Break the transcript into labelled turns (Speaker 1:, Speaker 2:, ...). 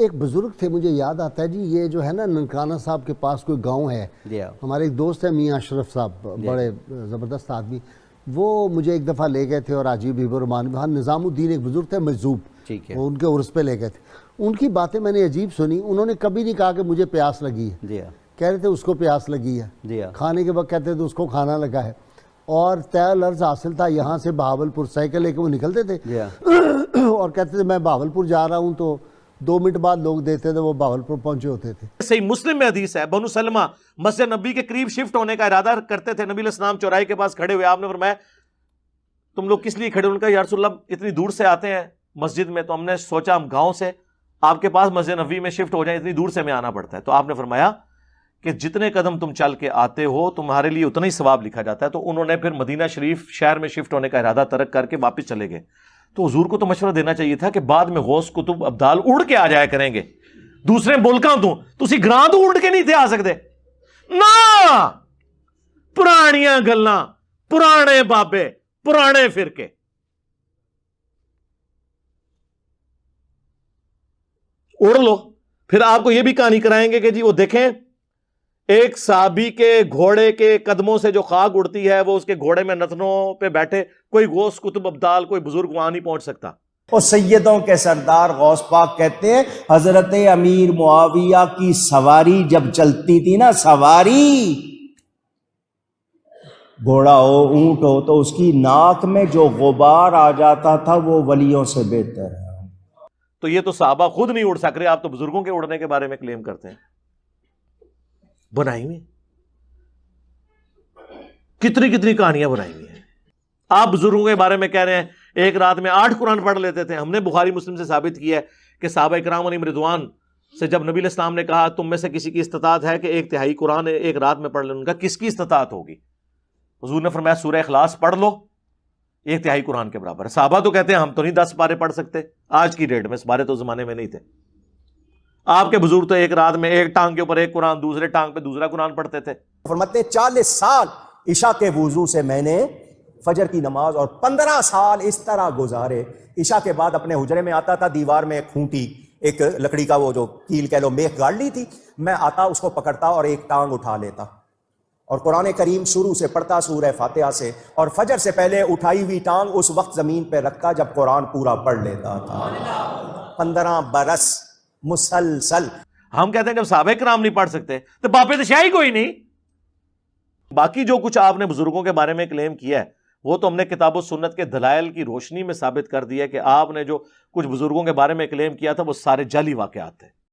Speaker 1: ایک بزرگ تھے, مجھے یاد آتا ہے جی, یہ جو ہے نا ننکانہ صاحب کے پاس کوئی گاؤں ہے, ہمارے ایک دوست ہے میاں اشرف صاحب, بڑے زبردست آدمی, وہ مجھے ایک دفعہ لے گئے تھے, اور عجیب حبیب الرحمان وہاں نظام الدین ایک بزرگ تھے مجذوب, وہ ان کے عرس پہ لے گئے تھے. ان کی باتیں میں نے عجیب سنی, انہوں نے کبھی نہیں کہا کہ مجھے پیاس لگی ہے, کہہ رہے تھے اس کو پیاس لگی ہے, کھانے کے وقت کہتے تھے اس کو کھانا لگا ہے, اور طے العرض حاصل تھا یہاں سے بہاولپور سائیکل لے کے وہ نکلتے تھے اور کہتے تھے میں بہاولپور جا رہا ہوں, تو 2 منٹ بعد لوگ دیتے تھے وہ بہاولپور پہنچے ہوتے تھے.
Speaker 2: صحیح مسلم میں حدیث ہے, بنو سلمہ مسجد نبی کے قریب شفٹ ہونے کا ارادہ کرتے تھے, نبی علیہ السلام چوراہے کے پاس کھڑے ہوئے, آپ نے فرمایا تم لوگ کس لیے کھڑے؟ ان کا یا رسول اللہ اتنی دور سے آتے ہیں مسجد میں, تو ہم نے سوچا ہم گاؤں سے آپ کے پاس مسجد نبوی میں شفٹ ہو جائیں, اتنی دور سے ہمیں آنا پڑتا ہے. تو آپ نے فرمایا کہ جتنے قدم تم چل کے آتے ہو تمہارے لیے اتنا ہی ثواب لکھا جاتا ہے. تو انہوں نے پھر مدینہ شریف شہر میں شفٹ ہونے کا ارادہ ترک کر کے واپس چلے گئے. تو حضور کو تو مشورہ دینا چاہیے تھا کہ بعد میں غوث کتب ابدال اڑ کے آ جایا کریں گے, دوسرے ملکاں تو تسی گراں تو اڑ کے نہیں تھے آ سکتے نا. پرانیاں گلاں, پرانے بابے, پرانے فرقے. اڑ لو. پھر آپ کو یہ بھی کہانی کرائیں گے کہ جی وہ دیکھیں ایک صحابی کے گھوڑے کے قدموں سے جو خاک اڑتی ہے وہ اس کے گھوڑے میں نتنوں پہ بیٹھے کوئی غوث کتب ابدال کوئی بزرگ وہاں نہیں پہنچ سکتا.
Speaker 3: اور سیدوں کے سردار غوث پاک کہتے ہیں حضرت امیر معاویہ کی سواری جب چلتی تھی نا, سواری گھوڑا ہو اونٹ ہو, تو اس کی ناک میں جو غبار آ جاتا تھا وہ ولیوں سے بہتر ہے.
Speaker 2: تو یہ تو صحابہ خود نہیں اڑ سک رہے, آپ تو بزرگوں کے اڑنے کے بارے میں کلیم کرتے ہیں. بنائی ہوئی کتنی کتنی کہانیاں بنائی ہوئی ہیں. آپ بزرگوں کے بارے میں کہہ رہے ہیں ایک رات میں 8 قرآن پڑھ لیتے تھے. ہم نے بخاری مسلم سے ثابت کیا ہے کہ صحابہ کرام علیہم رضوان سے جب نبی علیہ السلام نے کہا تم میں سے کسی کی استطاعت ہے کہ 1/3 قرآن ایک رات میں پڑھ لیں, ان کا کس کی استطاعت ہوگی؟ حضور نے فرمایا سورہ اخلاص پڑھ لو, 1/3 قرآن کے برابر. صحابہ تو کہتے ہیں ہم تو نہیں 10 پارے پڑھ سکتے آج کی ڈیٹ میں, اس بارے تو زمانے میں نہیں تھے. آپ کے بزرگ تو ایک رات میں ایک ٹانگ کے اوپر ایک قرآن, دوسرے ٹانگ پہ دوسرا قرآن پڑھتے تھے.
Speaker 3: فرماتے 40 سال عشاء کے وضو سے میں نے فجر کی نماز اور 15 سال اس طرح گزارے. عشاء کے بعد اپنے حجرے میں آتا تھا, دیوار میں ایک کھونٹی, ایک لکڑی کا وہ جو کیل کہہ لو میخ گاڑ لی تھی, میں آتا اس کو پکڑتا اور ایک ٹانگ اٹھا لیتا اور قرآن کریم شروع سے پڑھتا سورہ فاتحہ سے, اور فجر سے پہلے اٹھائی ہوئی ٹانگ اس وقت زمین پہ رکھتا جب قرآن پورا پڑھ لیتا تھا. 15 برس مسلسل.
Speaker 2: ہم کہتے ہیں جب صحابہ کرام نہیں پڑھ سکتے تو باپے تشاہی کوئی نہیں. باقی جو کچھ آپ نے بزرگوں کے بارے میں کلیم کیا ہے وہ تو ہم نے کتاب و سنت کے دلائل کی روشنی میں ثابت کر دیا کہ آپ نے جو کچھ بزرگوں کے بارے میں کلیم کیا تھا وہ سارے جعلی واقعات تھے.